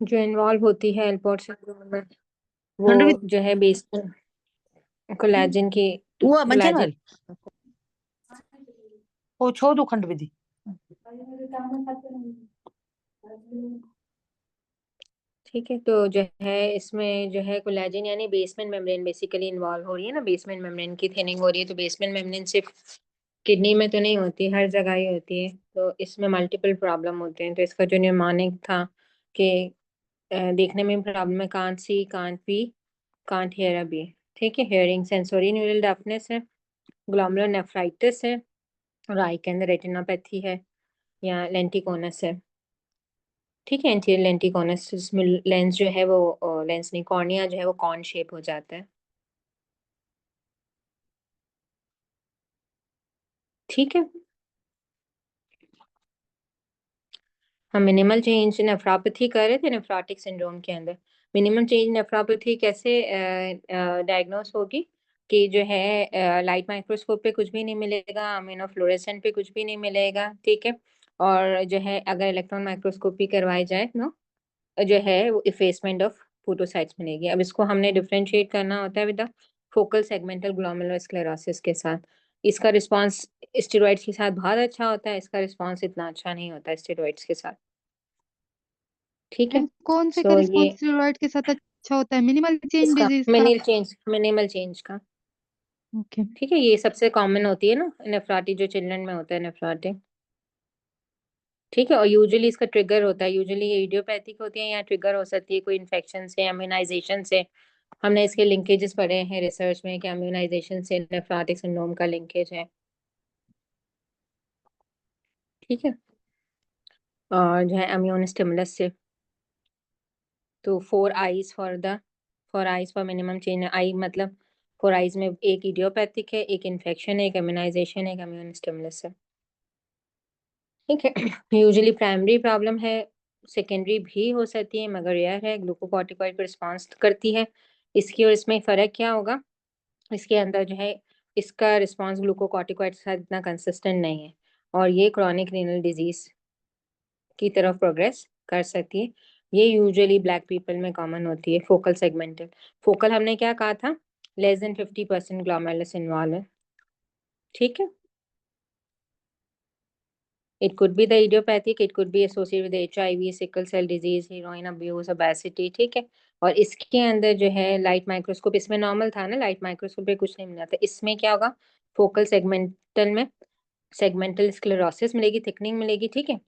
जो इन्वॉल्व होती है एल्पोर्ट सिंड्रोम में, वो खंड जो है बेसल कोलेजन की वो मंचन कोलेजन। वाली वो छो दो खंड विधि। ठीक है, तो जो है इसमें जो है कोलेजन यानी बेसमेंट मेम्ब्रेन बेसिकली इन्वॉल्व हो रही है ना, बेसमेंट मेम्ब्रेन की थिनिंग हो रही है। तो बेसमेंट मेम्ब्रेन सिर्फ किडनी में तो नहीं होती, हर जगह ही होती है। तो इसमें मल्टीपल प्रॉब्लम होते हैं। तो इसका जो न्यूमोनिक था कि देखने में प्रॉब्लम है, can't see can't be can't hear अभी। ठीक है, हेयरिंग सेंसोरी न्यूरल डफनेस है, ग्लोमेरुलर नेफ्राइटिस है, और आई के अंदर रेटिनोपैथी है या लेंटिकोनस है। ठीक है, एंटीरियर लेंटिकोनस, इसमें लेंस जो है वो लेंस नहीं, कॉर्निया जो है वो कॉर्न शेप हो जाता है। ठीक है, हम मिनिमल चेंज नेफ्रोपैथी कर रहे थे नेफ्रोटिक सिंड्रोम के अंदर। मिनिमल चेंज नेफ्रोपैथी कैसे डायग्नोस होगी? कि जो है लाइट माइक्रोस्कोप पे कुछ भी नहीं मिलेगा, अमीनोफ्लोरेसेंट पे कुछ भी नहीं मिलेगा। ठीक है, और जो है अगर इलेक्ट्रॉन माइक्रोस्कोपी करवाई जाए नो, जो है वो इफेसमेंट ऑफ फोटोसाइट्स मिलेगी। अब इसको हमने डिफरेंशिएट करना होता है with the focal segmental glomerular sclerosis के साथ। इसका रिस्पांस स्टेरॉइड्स के साथ बहुत अच्छा होता है, इसका रिस्पांस इतना अच्छा नहीं होता स्टेरॉइड्स के साथ। ठीक है, मैम कौन से का सो ये रिस्पॉन्स स्टेरॉइड के साथ अच्छा होता है, मिनिमल चेंज इसका डिजीज का? मिनिमल चेंज का। ओके। ठीक है, ये सबसे कॉमन होती है ना नेफ्राटी, जो चिल्ड्रन में होता है नेफ्राटी। ठीक है, और यूजुअली इसका ट्रिगर होता है, यूजुअली ये इडियोपैथिक होती है या ट्रिगर हो सकती है कोई इन्फेक्शन से, इम्यूनाइजेशन से। हमने इसके लिंकेजेस पढ़े हैं रिसर्च में कि इम्यूनाइजेशन से नेफ्रोटिक सिंड्रोम का लिंकेज है। ठीक है, और जो है इम्यून स्टिमुलस से। तो four eyes for minimum change, I मतलब फोर आईज में एक इडियोपैथिक है, एक इन्फेक्शन है, एक इम्यूनाइजेशन है, एक इम्यून स्टिमुलस है। ठीक है, यूजुअली प्राइमरी प्रॉब्लम है, सेकेंडरी भी हो सकती है मगर रेयर है, ग्लूकोकॉर्टिकॉइड पर रिस्पॉन्स करती है। इसकी और इसमें फर्क क्या होगा? इसके अंदर जो है इसका रिस्पॉन्स ग्लूकोकॉर्टिकॉइड के साथ इतना कंसिस्टेंट नहीं है, और ये क्रॉनिक रीनल डिजीज की तरफ प्रोग्रेस कर सकती है। ये यूजुअली ब्लैक पीपल में कॉमन होती है, फोकल सेगमेंटल। फोकल हमने क्या कहा था? लेस देन 50% ग्लोमेरुलस इन्वॉल्व है। ठीक है, it could be the idiopathic, it could be associated with HIV, sickle cell disease, heroin abuse, obesity। ठीक है, और इसके अंदर जो है लाइट माइक्रोस्कोप, इसमें नॉर्मल था ना, लाइट माइक्रोस्कोप पे कुछ नहीं मिला था। इसमें क्या होगा? फोकल सेगमेंटल में सेगमेंटल स्क्लेरोसिस मिलेगी, थिकनिंग मिलेगी। ठीक है,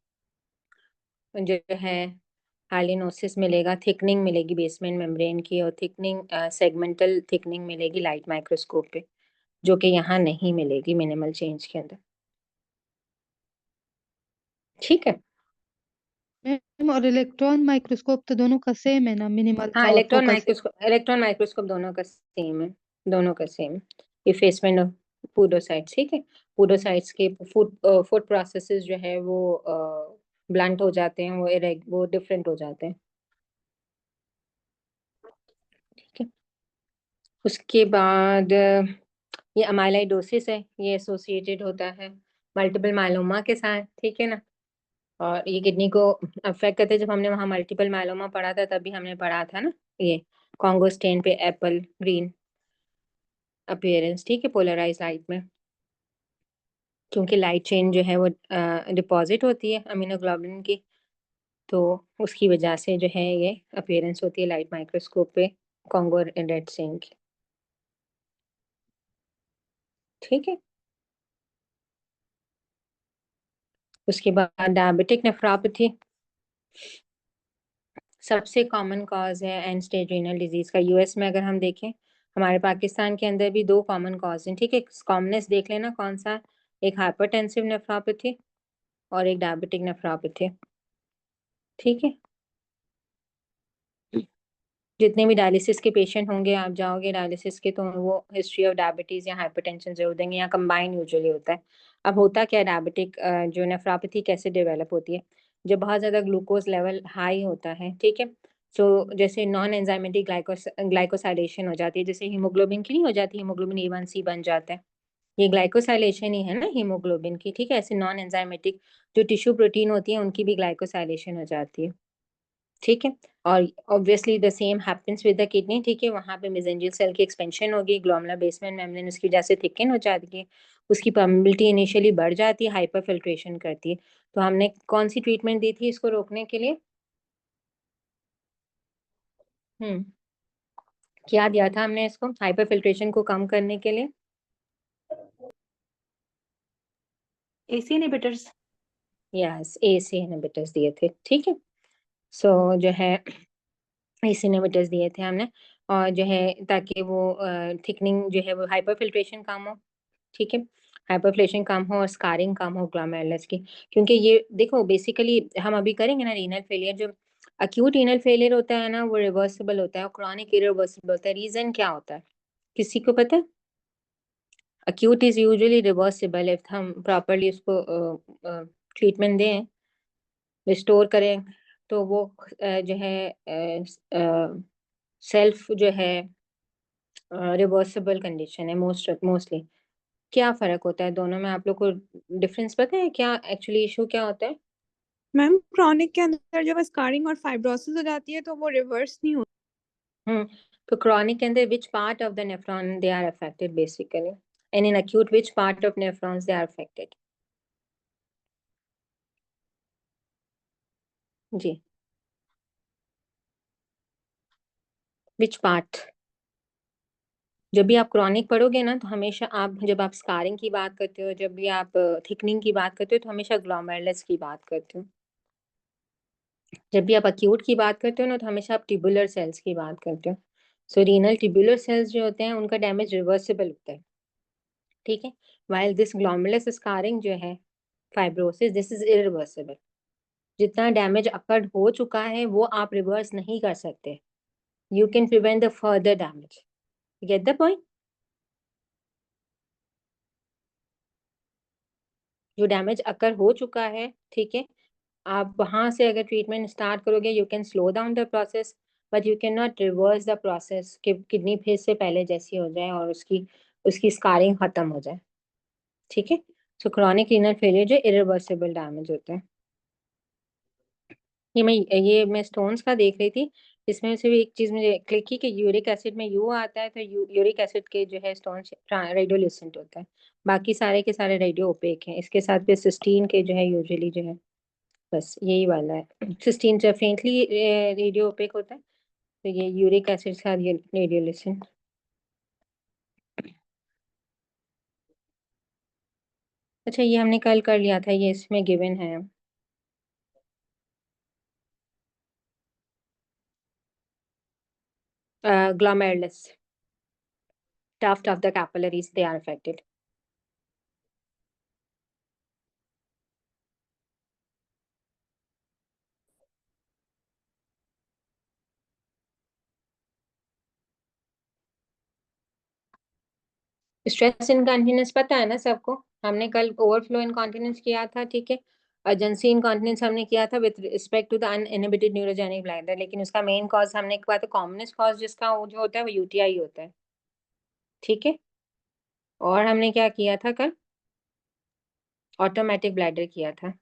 जो है हाइलिनोसिस मिलेगा, थिकनिंग मिलेगी बेसमेंट मेम्ब्रेन की, और थिकनिंग सेगमेंटल थिकनिंग मिलेगी लाइट माइक्रोस्कोप पे, जो कि यहाँ नहीं मिलेगी मिनिमल चेंज के अंदर। ठीक है, मैम और इलेक्ट्रॉन माइक्रोस्कोप तो दोनों का सेम है ना, मिनिमल हाँ, का और फोकल से? इलेक्ट्रॉन माइक्रोस्कोप दोनों का सेम है, दोनों का सेम। Effacement of पूडोसाइट्स। ठीक है, पूडोसाइट्स के फूड फूड प्रोसेसेस जो है वो ब्लंट हो जाते हैं, वो डिफरेंट हो जाते हैं। ठीक है, उसके बाद ये अमाइलाइडोसिस है, ये एसोसिएटेड होता है मल्टीपल मायलोमा के साथ। ठीक है ना, और ये किडनी को अफेक्ट करते हैं। जब हमने वहाँ मल्टीपल मायलोमा पढ़ा था तभी हमने पढ़ा था ना ये कॉन्गो स्टेन पे एप्पल ग्रीन अपीयरेंस। ठीक है, पोलराइज लाइट में, क्योंकि लाइट चेन जो है वो डिपॉजिट होती है अमीनोग्लोबुलिन की, तो उसकी वजह से जो है ये अपीयरेंस होती है लाइट माइक्रोस्कोप पे कॉन्गो रेड स्टेन की। ठीक है, उसके बाद डायबिटिक नेफ्रोपैथी सबसे कॉमन कॉज है एंड स्टेज रीनल डिजीज का। यूएस में अगर हम देखें, हमारे पाकिस्तान के अंदर भी दो कॉमन कॉज हैं। ठीक है, कॉमनेस देख लेना कौन सा, एक हाइपरटेंसिव नेफ्रोपैथी और एक डायबिटिक नेफ्रोपैथी। ठीक है, जितने भी डायलिसिस के पेशेंट होंगे, आप जाओगे डायलिसिस के, तो वो हिस्ट्री ऑफ डायबिटीज या हाइपरटेंशन जरूर देंगे, या कंबाइन यूजुअली होता है। अब होता क्या, डायबिटिक जो नेफ्रोपैथी कैसे डेवलप होती है? जब बहुत ज्यादा ग्लूकोज लेवल हाई होता है। ठीक है, सो जैसे नॉन एंजाइमेटिक ग्लाइकोसाइलेशन हो जाती है, जैसे हीमोग्लोबिन की नहीं हो जाती, हीमोग्लोबिन A1C बन जाता है, ये ग्लाइकोसाइलेशन ही है ना हीमोग्लोबिन की। ठीक है, ऐसे नॉन एंजाइमेटिक जो टिश्यू प्रोटीन होती है उनकी भी ग्लाइकोसाइलेशन हो जाती है। ठीक है। और obviously the same happens with the kidney, ठीक है, वहां पे मेसेंजियल सेल की एक्सपेंशन होगी, ग्लोमेरुलर बेसमेंट मेम्ब्रेन उसकी वजह से थिकन हो जाती है, उसकी परमेबिलिटी इनिशियली बढ़ जाती है, हाइपर फिल्ट्रेशन करती है। तो हमने कौन सी ट्रीटमेंट दी थी इसको रोकने के लिए? हम्म क्या दिया था हमने इसको हाइपर फिल्ट्रेशन को कम करने के लिए? AC inhibitors. Yes, AC inhibitors दिए थे, ठीक है। सो जो है एसी इनहिबिटर्स दिए थे हमने, और जो है ताकि वो थिकनिंग जो है वो हाइपर फिल्ट्रेशन कम हो, ठीक है, हाइपरफ्लेशन कम हो और स्कारिंग कम हो ग्लोमेरुलस की। क्योंकि ये देखो बेसिकली हम अभी करेंगे ना रीनल फेलियर, जो अक्यूट रीनल फेलियर होता है ना वो रिवर्सिबल होता है और क्रॉनिक इरिवर्सिबल होता है। रीजन क्या होता है, किसी को पता है? Acute is usually reversible if हम प्रॉपरली उसको ट्रीटमेंट दें, रिस्टोर करें, तो वो जो है सेल्फ जो है रिवर्सिबल कंडीशन है मोस्टली। क्या फर्क होता है दोनों में, आप लोग को डिफरेंस पता है क्या एक्चुअली इशू क्या होता है? मैम क्रॉनिक के अंदर जब स्कारिंग और फाइब्रोसिस हो जाती है तो वो रिवर्स नहीं होती। हम्म तो क्रॉनिक के अंदर which part of the nephron they are affected basically, and in acute which part of nephrons they are affected? जी, विच पार्ट? जब भी आप क्रॉनिक पढ़ोगे ना तो हमेशा आप, जब आप स्कारिंग की बात करते हो, जब भी आप थिकनिंग की बात करते हो, तो हमेशा ग्लोमेरुलस की बात करते हो। जब भी आप अक्यूट की बात करते हो ना तो हमेशा आप ट्यूबुलर सेल्स की बात करते हो। सो रीनल ट्यूबुलर सेल्स जो होते हैं उनका डैमेज रिवर्सिबल होता है, ठीक है। वाइल दिस ग्लोमेरुलस स्कारिंग जो है, फाइब्रोसिस, दिस इज इरिवर्सिबल। जितना डैमेज अकर्ड हो चुका है वो आप रिवर्स नहीं कर सकते। You can prevent the further damage. Gate the point? जो डैमेज अकर हो चुका है, ठीक है, आप वहां से अगर ट्रीटमेंट स्टार्ट करोगे you can slow down the process, but you can not reverse the process कि किडनी फिर से पहले जैसी हो जाए और उसकी उसकी स्कारिंग खत्म हो जाए, ठीक है। सो क्रॉनिक रीनल फेलियर जो इरिवर्सिबल डैमेज होता है। ये मैं स्टोन्स का देख रही थी, इसमें से भी एक चीज मुझे क्लिक की कि यूरिक एसिड में यू आता है, तो यूरिक एसिड के जो है स्टोन रेडियोलिसेंट होता है, बाकी सारे के सारे रेडियो ओपेक हैं। इसके साथ फिर सिस्टीन के जो है यूजुअली जो है बस यही वाला है, सिस्टीन जब फेंटली रेडियो ओपेक होता है, तो ये यूरिक एसिड के साथ ये रेडियोलिसेंट। अच्छा, ये हमने कल कर लिया था, ये इसमें गिवन है। Glomerulus, tuft of the capillaries, they are affected. Stress incontinence पता है ना सबको, हमने कल ओवरफ्लो इनकॉन्टिनेंस किया था, ठीक है। अर्जेंसी इनकॉन्टिनेंस हमने किया था with respect to the uninhibited neurogenic bladder, लेकिन उसका मेन कॉज हमने कहा था, कॉमनेस्ट कॉज जिसका वो जो होता है वो यूटीआई होता है, ठीक है। और हमने क्या किया था कल? ऑटोमेटिक ब्लैडर किया था।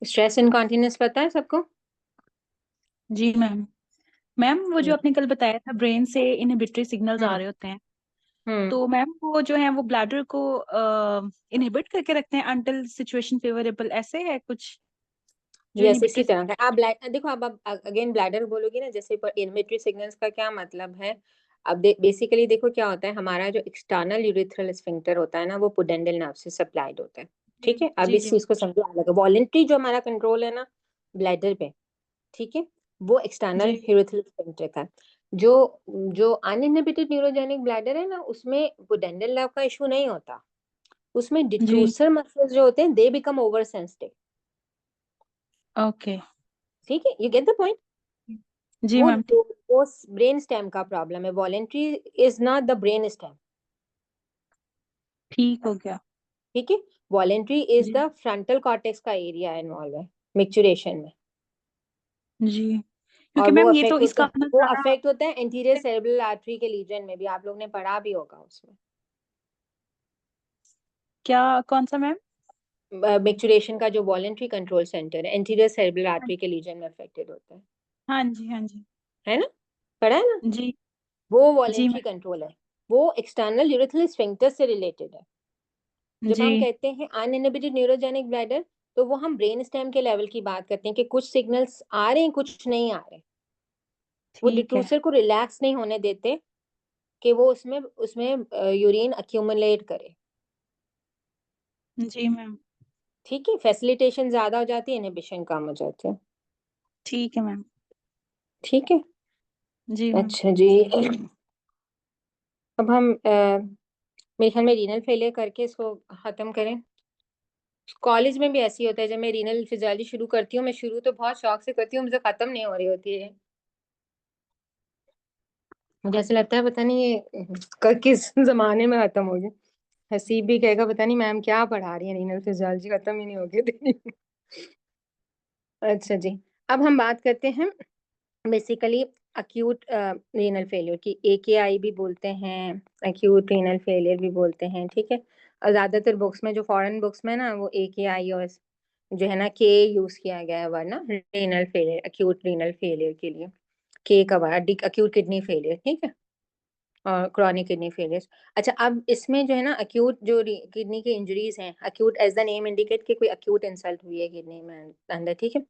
स्ट्रेस इनकॉन्टिनेंस पता है सबको? जी मैम। मैम वो जो हम्म आपने कल बताया था ब्रेन से इनहिबिटरी सिग्नल्स आ हम्म रहे होते हैं, हम्म तो मैम वो जो है वो ब्लैडर को इनहिबिट करके रखते हैं अंटिल सिचुएशन फेवरेबल, ऐसे है कुछ जो यस, इसी इनहिबिटरी। तरह का आप ब्लैड देखो, अब आप अगेन ब्लैडर बोलोगे ना, जैसे पर इनहिबिटरी सिग्नल्स का क्या मतलब है? अब बेसिकली देखो क्या होता है, हमारा जो एक्सटर्नल यूरिथ्रल स्फिंक्टर होता है ना वो पुडेंडल नर्व से सप्लाइड होता है, ठीक है। अब जी इस जी चीज को समझो अलग, वॉलेंट्री जो हमारा कंट्रोल है ना ब्लैडर पे, ठीक है, वो एक्सटर्नल जी यूरिथ्रल स्फिंक्टर का। जो जो अनइनहिबिटेड न्यूरोजेनिक ब्लैडर है ना उसमें पुडेंडल नर्व का इशू नहीं होता, उसमें जी। डिट्रूसर मसल्स जो होते हैं they become over sensitive, okay. ठीक है, यू गेट द पॉइंट? जी वो मैम। वो ब्रेन स्टेम का प्रॉब्लम है, voluntary is not the brain stem, ठीक हो गया। ठीक है। वॉलेंट्री इज जी द फ्रंटल कॉर्टेक्स का एरिया इन्वॉल्व है मैच्योरेशन में, जी। और क्योंकि मैम ये तो इसका आना वो ज्यादा। अफेक्ट होता है एंटीरियर सेरेब्रल आर्टरी के लीजन में भी, आप लोग ने पढ़ा भी होगा उसमें। क्या, कौन सा मैम? मैच्योरेशन का जो वॉलेंट्री कंट्रोल सेंटर है एंटीरियर सेरेब्रल आर्टरी के लीजन में अफेक्टेड होता है हाँ जी है ना, पढ़ा है ना, जी वो जी वॉलेंट्री मैम कंट्रोल है, वो एक्सटर्नल यूरेथ्रल स्फिंक्टर से रिलेटेड है। जब हम जी कहते हैं अनइनहिबिटेड न्यूरोजेनिक ब्लैडर, तो वो हम ब्रेन स्टेम के लेवल की बात करते हैं कि कुछ सिग्नल्स आ रहे हैं कुछ नहीं आ रहे, वो ठीक है डिट्रूसर को रिलैक्स नहीं होने देते कि वो उसमें उसमें यूरिन अक्यूमुलेट करे। जी मैम ठीक है, फैसिलिटेशन ज्यादा हो जाती है, इनहिबिशन कम हो जाती है। ठीक है मैम ठीक है, जी मैम अच्छा जी। अब हम मेरे ख्याल में रीनल फेलियर करके इसको खत्म करें। कॉलेज में भी ऐसी होता है, जब मैं रीनल फिजियोलॉजी शुरू करती हूँ, मैं शुरू तो बहुत शौक से करती हूँ, मुझे खत्म नहीं हो रही होती है। मुझे ऐसा लगता है पता नहीं ये किस जमाने में खत्म होगी। हसीब भी कहेगा पता नहीं मैम क्या पढ़ा रही है, रीनल फिजियोलॉजी खत्म ही नहीं होगी। अच्छा जी, अब हम बात करते हैं बेसिकली अक्यूट रीनल फेलियर की। AKI भी बोलते हैं, अक्यूट रीनल फेलियर भी बोलते हैं। ठीक है, और ज्यादातर बुक्स में, जो फॉरेन बुक्स में ना, वो AKI और जो है ना K यूज किया गया है वरना renal failure, acute renal failure के लिए K का वर्ड, अक्यूट किडनी फेलियर। ठीक है, और क्रॉनिक किडनी फेलियर। अच्छा, अब इसमें जो है ना अक्यूट जो किडनी की इंजरीज हैं, acute as the name indicate कि कोई अक्यूट इंसल्ट हुई है किडनी में अंदर। ठीक है,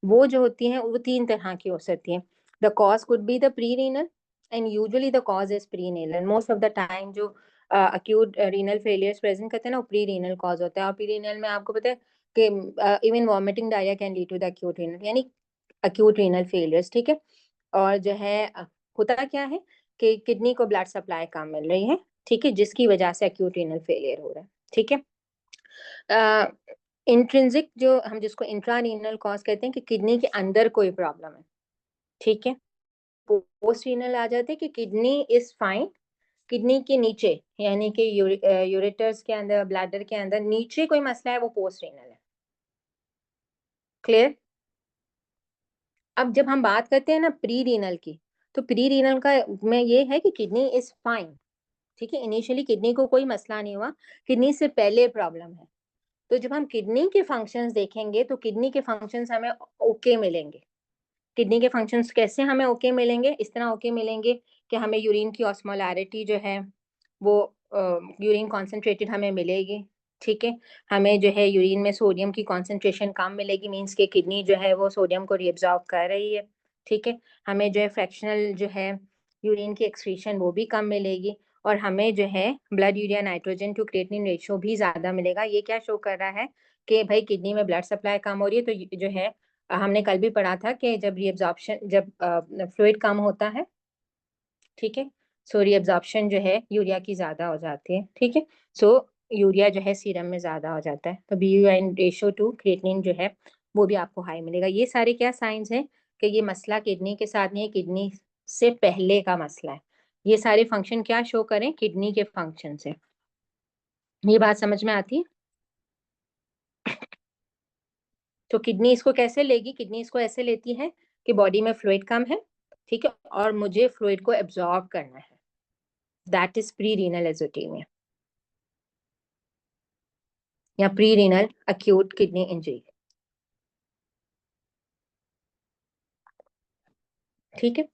वो जो होती हैं वो 3 तरह की हो सकती हैं। The cause could be the pre renal and usually the cause is pre renal. Most of the time जो अक्यूट रीनल फेलियर्स प्रेजेंट करते हैं ना, वो प्री रीनल कॉज होता है। और प्री रीनल में आपको पता है कि even vomiting diarrhoea can lead to the acute renal, यानी अक्यूट रीनल फेलियर्स। ठीक है, और जो है होता क्या है कि किडनी को ब्लड सप्लाई कम मिल रही है। ठीक है, जिसकी वजह से अक्यूट रीनल फेलियर हो रहा है। ठीक है, इंट्रिंसिक जो हम जिसको इंट्रा रीनल कॉज कहते हैं कि किडनी के अंदर कोई प्रॉब्लम है। ठीक है, पोस्ट रीनल आ जाते हैं कि किडनी इज फाइन, किडनी के नीचे यानी कि यूरेटर्स के अंदर, ब्लैडर के अंदर नीचे कोई मसला है, वो पोस्ट रीनल है। क्लियर? अब जब हम बात करते हैं ना प्री रीनल की, तो प्री रीनल का में ये है कि किडनी इज फाइन। ठीक है, इनिशियली किडनी को कोई मसला नहीं हुआ, किडनी से पहले प्रॉब्लम है। तो जब हम किडनी के फंक्शंस देखेंगे तो किडनी के फंक्शंस हमें ओके मिलेंगे। किडनी के फंक्शंस कैसे हमें ओके मिलेंगे? इस तरह ओके मिलेंगे कि हमें यूरिन की ऑस्मोलैरिटी जो है वो यूरिन कॉन्सेंट्रेटेड हमें मिलेगी। ठीक है, हमें जो है यूरिन में सोडियम की कॉन्सेंट्रेशन कम मिलेगी, मीन्स के किडनी जो है वो सोडियम को रिएब्जॉर्ब कर रही है। ठीक है, हमें जो है फ्रैक्शनल जो है यूरिन की एक्सक्रीशन वो भी कम मिलेगी, और हमें जो है blood urea nitrogen to creatinine ratio भी ज़्यादा मिलेगा। ये क्या शो कर रहा है कि भाई किडनी में ब्लड सप्लाई कम हो रही है। तो जो है हमने कल भी पढ़ा था कि जब रीअब्जॉर्प्शन, जब फ्लूइड कम होता है, ठीक है, सो रीअब्जॉर्प्शन जो है यूरिया की ज्यादा हो जाती है। ठीक है, सो यूरिया जो है सीरम में ज्यादा हो जाता है, तो BUN रेशियो टू क्रिएटिनिन जो है वो भी आपको हाई मिलेगा। ये सारे क्या साइंस हैं कि ये मसला किडनी के साथ नहीं है, किडनी से पहले का मसला है। ये सारे फंक्शन क्या शो करें? किडनी के फंक्शन से। ये बात समझ में आती है? तो किडनी इसको कैसे लेगी? किडनी इसको ऐसे लेती है कि बॉडी में फ्लूइड कम है, ठीक है, और मुझे फ्लूइड को एब्जॉर्ब करना है। दैट इज प्री रीनल एजोटेमिया या pre renal acute kidney injury. ठीक है,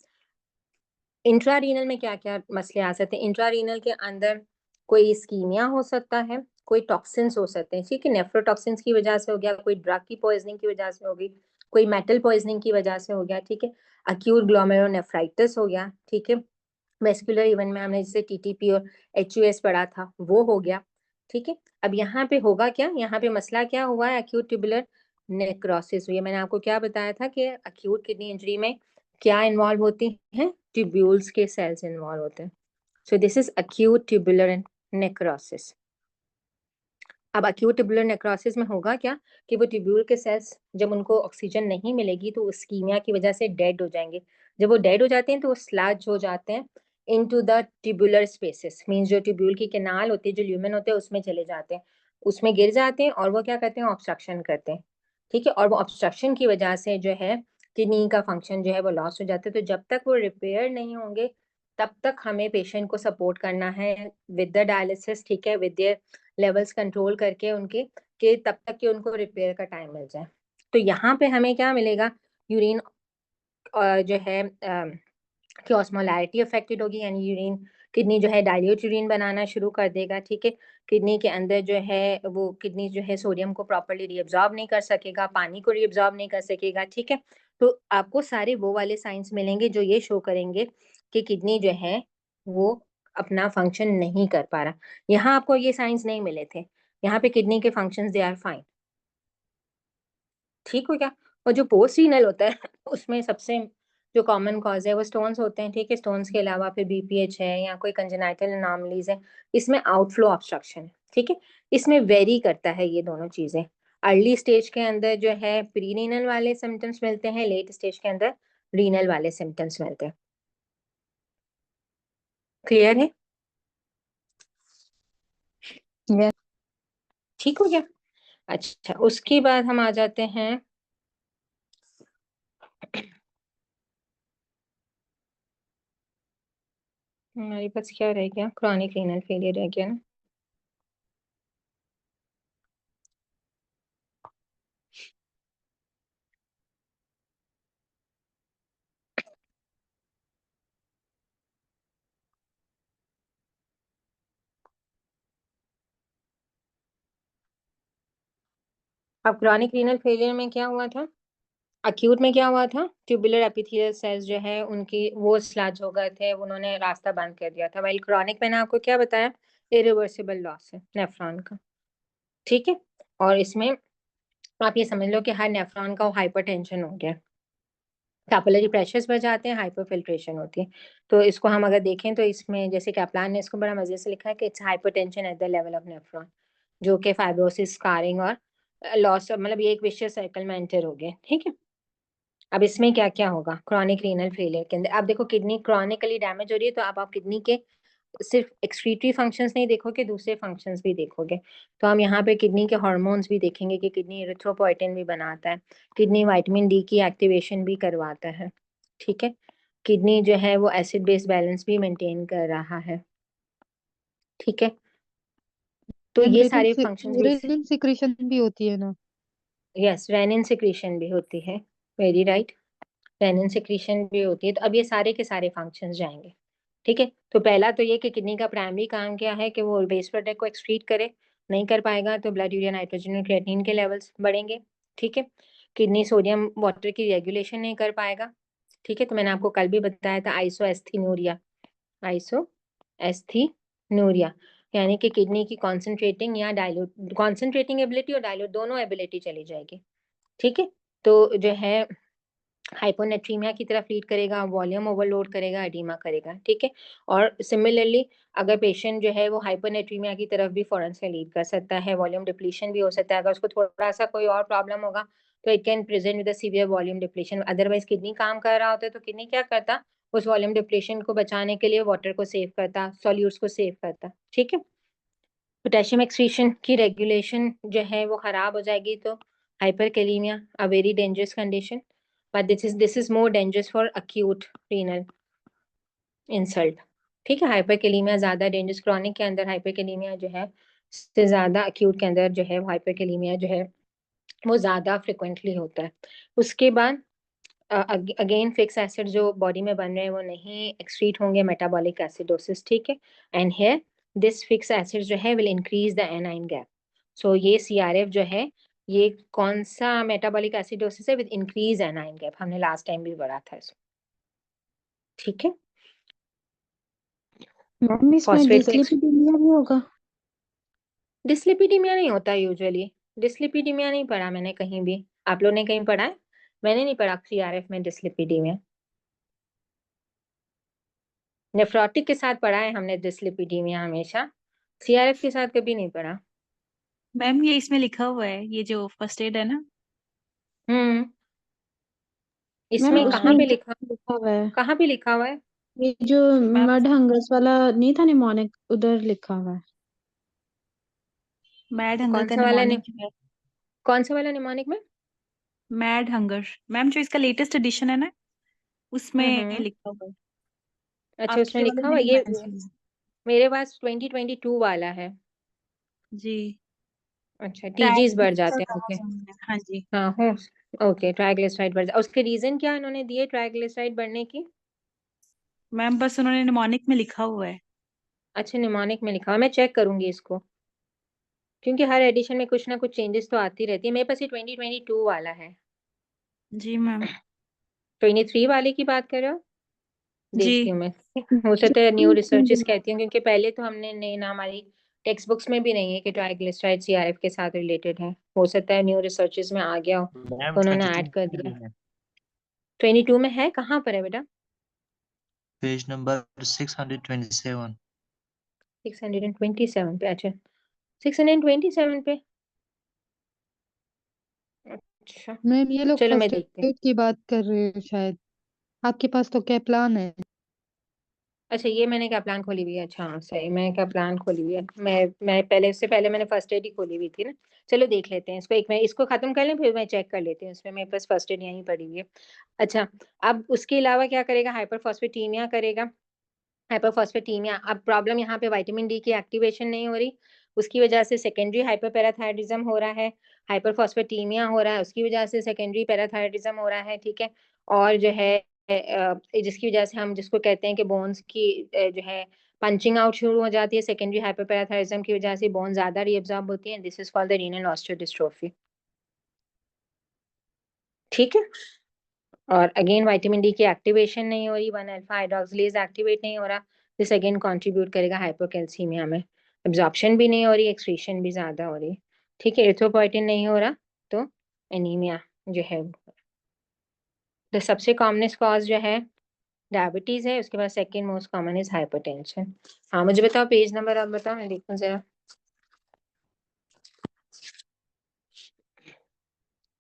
इंट्रा रीनल में क्या क्या मसले आ सकते हैं? इंट्रा रीनल के अंदर कोई इस्कीमिया हो सकता है, कोई टॉक्सिन्स हो सकते हैं। ठीक है, नेफ्रोटॉक्सिन्स की वजह से हो गया, कोई ड्रग की पॉइजनिंग की वजह से होगी, कोई मेटल पॉइजनिंग की वजह से हो गया। ठीक है, अक्यूट ग्लोमेरुलोनेफ्राइटिस हो गया। ठीक है, वेस्कुलर इवेंट में हमने जैसे TTP और HUS पढ़ा था, वो हो गया। ठीक है, अब यहाँ पे होगा क्या? यहाँ पे मसला क्या हुआ है? अक्यूट ट्यूबुलर नेक्रोसिस हुई है। मैंने आपको क्या बताया था कि अक्यूट किडनी इंजरी में क्या इन्वॉल्व होती हैं? ट्यूब्यूल्स के सेल्स इन्वॉल्व होते हैं। So this is acute tubular necrosis. अब अक्यूट ट्यूबुलर नेक्रोसिस में होगा क्या कि वो ट्यूब्यूल के सेल्स जब उनको ऑक्सीजन नहीं मिलेगी तो इस्कीमिया की वजह से डेड हो जाएंगे। जब वो डेड हो जाते हैं तो वो स्लज हो जाते हैं into the tubular spaces, means जो ट्यूब्यूल की कैनाल होती है, जो ल्यूमेन होते हैं, उसमें चले जाते हैं, उसमें गिर जाते हैं, और वो क्या करते हैं? ऑब्स्ट्रक्शन करते हैं। ठीक है, और वो ऑब्स्ट्रक्शन की वजह से जो है किडनी का फंक्शन जो है वो लॉस हो जाता है। तो जब तक वो रिपेयर नहीं होंगे तब तक हमें पेशेंट को सपोर्ट करना है विद द डायलिसिस। ठीक है, विद लेवल्स कंट्रोल करके उनके कि तब तक कि उनको रिपेयर का टाइम मिल जाए। तो यहाँ पे हमें क्या मिलेगा, यूरिन जो है की ऑस्मोलैरिटी अफेक्टेड होगी, यानी यूरिन किडनी जो है डाइल्यूट यूरिन बनाना शुरू कर देगा। ठीक है, किडनी के अंदर जो है वो किडनी जो है सोडियम को प्रॉपर्ली रीअब्जॉर्ब नहीं कर सकेगा, पानी को रीअब्जॉर्ब नहीं कर सकेगा। ठीक है, तो आपको सारे वो वाले साइंस मिलेंगे जो ये शो करेंगे कि किडनी जो है वो अपना फंक्शन नहीं कर पा रहा। यहाँ आपको ये साइंस नहीं मिले थे, यहाँ पे किडनी के फंक्शंस दे आर फाइन। ठीक हो गया। और जो पोस्ट रीनल होता है उसमें सबसे जो कॉमन कॉज है वो स्टोन्स होते हैं। ठीक है, स्टोन्स के अलावा फिर बीपीएच है या कोई कंजेनाइटल एनॉमलीज है, इसमें आउटफ्लो ऑब्स्ट्रक्शन है। ठीक है, इसमें वेरी करता है ये दोनों चीजें। अर्ली स्टेज के अंदर जो है प्री रीनल वाले सिम्टम्स मिलते हैं, लेट स्टेज के अंदर रीनल वाले सिम्टम्स मिलते हैं। क्लियर है? Yes. ठीक हो गया। अच्छा, उसके बाद हम आ जाते हैं हमारे पास क्या रह गया, क्रॉनिक रीनल फेलियर रह गया ना। अब क्रॉनिक रीनल फेलियर में क्या हुआ था, अक्यूट में क्या हुआ था, ट्यूबुलर एपिथेलियल सेल्स जो है उनकी वो स्लज हो गए थे, उन्होंने रास्ता बंद कर दिया था। वाइल क्रॉनिक मैंने आपको क्या बताया, इरिवर्सिबल लॉस है नेफ्रॉन का। ठीक है, और इसमें आप ये समझ लो कि हर नेफ्रॉन का हाइपरटेंशन हो गया, कैपिलरी प्रेशर्स बढ़ जाते हैं, हाइपरफिल्ट्रेशन होती है। तो इसको हम अगर देखें तो इसमें जैसे कैप्लान ने इसको बड़ा मजे से लिखा है कि it's hypertension at the level of nephron, जो कि फाइब्रोसिस, स्कारिंग और लॉस, मतलब ये एक विशियस सर्कल में एंटर हो गए। ठीक है, अब इसमें क्या क्या होगा क्रॉनिक रीनल फेलियर के अंदर, आप देखो किडनी क्रॉनिकली डैमेज हो रही है तो आप किडनी के सिर्फ एक्सक्रीटरी फंक्शंस नहीं देखोगे, दूसरे फंक्शंस भी देखोगे। तो हम यहाँ पे किडनी के हार्मोन्स भी देखेंगे कि किडनी इरिथ्रोपोइटिन भी बनाता है, किडनी विटामिन डी की एक्टिवेशन भी करवाता है। ठीक है, किडनी जो है वो एसिड बेस बैलेंस भी मेंटेन कर रहा है। ठीक है, तो मैम ये सारे फंक्शंस भी, रेनिन सिक्रीशन भी होती है ना? यस रेनिन सिक्रीशन भी होती है, वेरी राइट, रेनिन सिक्रीशन भी होती है। तो अब ये सारे के सारे फंक्शंस जाएंगे। ठीक है, तो पहला तो ये कि किडनी का प्राइमरी काम क्या है कि वो वेस्ट प्रोडक्ट को एक्सक्रीट करे, नहीं कर पाएगा तो ब्लड यूरिया नाइट्रोजन और क्रिएटिनिन के लेवल्स बढ़ेंगे। ठीक है, किडनी सोडियम वाटर की रेगुलेशन नहीं कर पाएगा। ठीक है, तो मैंने आपको कल भी बताया था आइसोएस्थीनूरिया, आइसोएस्थीनूरिया यानी कि किडनी की कॉन्सेंट्रेटिंग या डाइल्यूट, कॉन्सेंट्रेटिंग एबिलिटी और डाइल्यूट दोनों एबिलिटी चली जाएगी। ठीक है, तो जो है हाइपोनेट्रीमिया की तरफ लीड करेगा, वॉल्यूम ओवरलोड करेगा, एडीमा करेगा। ठीक है, और सिमिलरली अगर पेशेंट जो है वो हाइपोनेट्रीमिया की तरफ भी फौरन से लीड कर सकता है, वॉल्यूम डिप्लीशन भी हो सकता है। अगर उसको थोड़ा सा कोई और प्रॉब्लम होगा तो it can present with severe volume depletion. Otherwise kidney काम कर रहा होता है तो किडनी क्या करता, उस वॉल्यूम डिप्लीशन को बचाने के लिए वाटर को सेव करता, सॉल्यूट्स को सेव करता। ठीक है, पोटेशियम एक्सक्रीशन की रेगुलेशन जो है वो खराब हो जाएगी तो hyperkalaemia, a very dangerous condition, but this is more dangerous for acute renal insult. ठीक है, हाइपरकैलेमिया ज्यादा डेंजरस, क्रॉनिक के अंदर हाइपरकैलेमिया जो है से ज्यादा अक्यूट के अंदर जो है हाइपरकैलेमिया जो है वो ज्यादा फ्रिक्वेंटली होता है। उसके बाद अगेन फिक्स एसिड जो बॉडी में बन रहे हैं वो नहीं एक्सक्रीट होंगे, मेटाबॉलिक एसिडोसिस। ठीक है, and here this fix acid जो है will increase the anion gap. So ये सीआरएफ जो है ये कौन सा मेटाबॉलिक एसिडोसिस है, विद इंक्रीज एनाइन गैप, हमने लास्ट टाइम भी पढ़ा था इसको। ठीक है, मैम इसमें फॉस्फेट डिस्लिपिडीमिया भी होगा? डिस्लिपिडीमिया नहीं होता यूजुअली, डिस्लिपिडीमिया नहीं पढ़ा मैंने कहीं भी। आप लोग ने कहीं पढ़ा है? मैंने नहीं पढ़ा सीआरएफ में डिस्लिपिडीमिया। नेफ्रोटिक के साथ पढ़ा है हमने डिस्लिपिडीमिया हमेशा, सीआरएफ के साथ कभी नहीं पढ़ा। मैम ये इसमें लिखा हुआ है, ये जो फर्स्ट एड है ना, हम्म, मैम इसमें कहाँ उसमें पे ये लिखा, लिखा हुआ है, कहाँ पे लिखा हुआ है? ये जो मैम मड हंगर्स वाला नहीं था निमोनिक, उधर लिखा हुआ है। मैड हंगर कौन का सा वाला निमोनिक है। कौन सा वाला निमोनिक में? मैड हंगर मैम जो इसका लेटेस्ट एडिशन है ना, उसमें हम्म, लिखा हुआ है। अच्छा उसमें आपके वाले लिखा में हुआ नहीं ये, मेंशन है। मेरे पास 2022 वाला है। जी अच्छा, टीजीज बढ़ जाते हैं कहा उनके। जाता है, हाँ जी। हाँ हो, ओके, ट्राइग्लिसराइड बढ़ उसके रीजन क्या उन्होंने दिए ट्राइग्लिसराइड बढ़ने की? मैम बस उन्होंने निमोनिक में लिखा हुआ है। अच्छा, निमोनिक में लिखा हुआ, मैं चेक करूंगी इसको, क्योंकि हर एडिशन में कुछ ना कुछ चेंजेस तो आती रहती है। मेरे पास ये 2022 वाला है। जी मैम। 23 वाले की बात कर रहे हो? जी देखती हूँ मैं। हो सकता है न्यू रिसर्चेस कहती हूँ, क्योंकि पहले तो हमने नहीं ना, हमारी टेक्स्ट बुक्स में भी नहीं है कि ट्राइग्लिसराइड सीआरएफ के साथ रिलेटेड है। हो सकता है न्यू रिसर्चेस में आ गया हो मैम तो उन्होंने 22 ऐड कर में दिया। है, 22 में है, कहाँ पर है बेटा? Page number 627। 627 पे? अच्छा, 627 पे। अच्छा, मैम ये लोग चलो मैं फर्स्ट देखती हूँ। एड की बात कर रहे हैं शायद। आपके पास तो क्या प्लान है? अच्छा, ये मैंने क्या प्लान खोली हुई है? अच्छा हाँ, सही, मैं क्या प्लान खोली हुई है? मैं पहले, इससे पहले मैंने फर्स्ट एड ही खोली हुई थी ना। चलो देख लेते हैं इसको, एक मैं इसको खत्म कर लें, फिर मैं चेक कर लेती हूँ इसमें। मेरे पास फर्स्ट एड यहीं पड़ी हुई है। अच्छा, अब उसके अलावा क्या करेगा? हाइपरफॉस्फेटीमिया करेगा। हाइपरफॉस्फेटीमिया, अब प्रॉब्लम यहाँ पे विटामिन डी की एक्टिवेशन नहीं हो रही, उसकी वजह से सेकेंडरी हाइपरपैराथायरिज्म हो रहा है। हाइपरफॉस्फेटीमिया हो रहा है, उसकी वजह से सेकेंडरी पैराथायरिज्म हो रहा है, ठीक है। और जो है जिसकी वजह से हम जिसको कहते हैं कि बोन्स की जो है पंचिंग आउट शुरू हो जाती है, सेकेंडरी हाइपरपैराथायरिज्म की वजह से बोन ज्यादा रीअब्सॉर्ब होती है। This is called the renal osteodystrophy, ठीक है। और अगेन विटामिन डी की एक्टिवेशन नहीं हो रही, 1 अल्फा हाइड्रोक्सिलेज एक्टिवेट नहीं हो रहा। दिस अगेन कंट्रीब्यूट करेगा हाइपोकैल्सीमिया में। एब्जॉर्प्शन भी नहीं हो रही, एक्सक्रीशन भी ज्यादा हो रही, ठीक है। एरिथ्रोपोइटिन नहीं हो रहा, तो एनीमिया जो है। तो सबसे कॉमनेस्ट कॉज जो है डायबिटीज है, उसके बाद second most common is hypertension. हाँ मुझे बताओ पेज नंबर, अब बताओ, मैं देखूं जरा।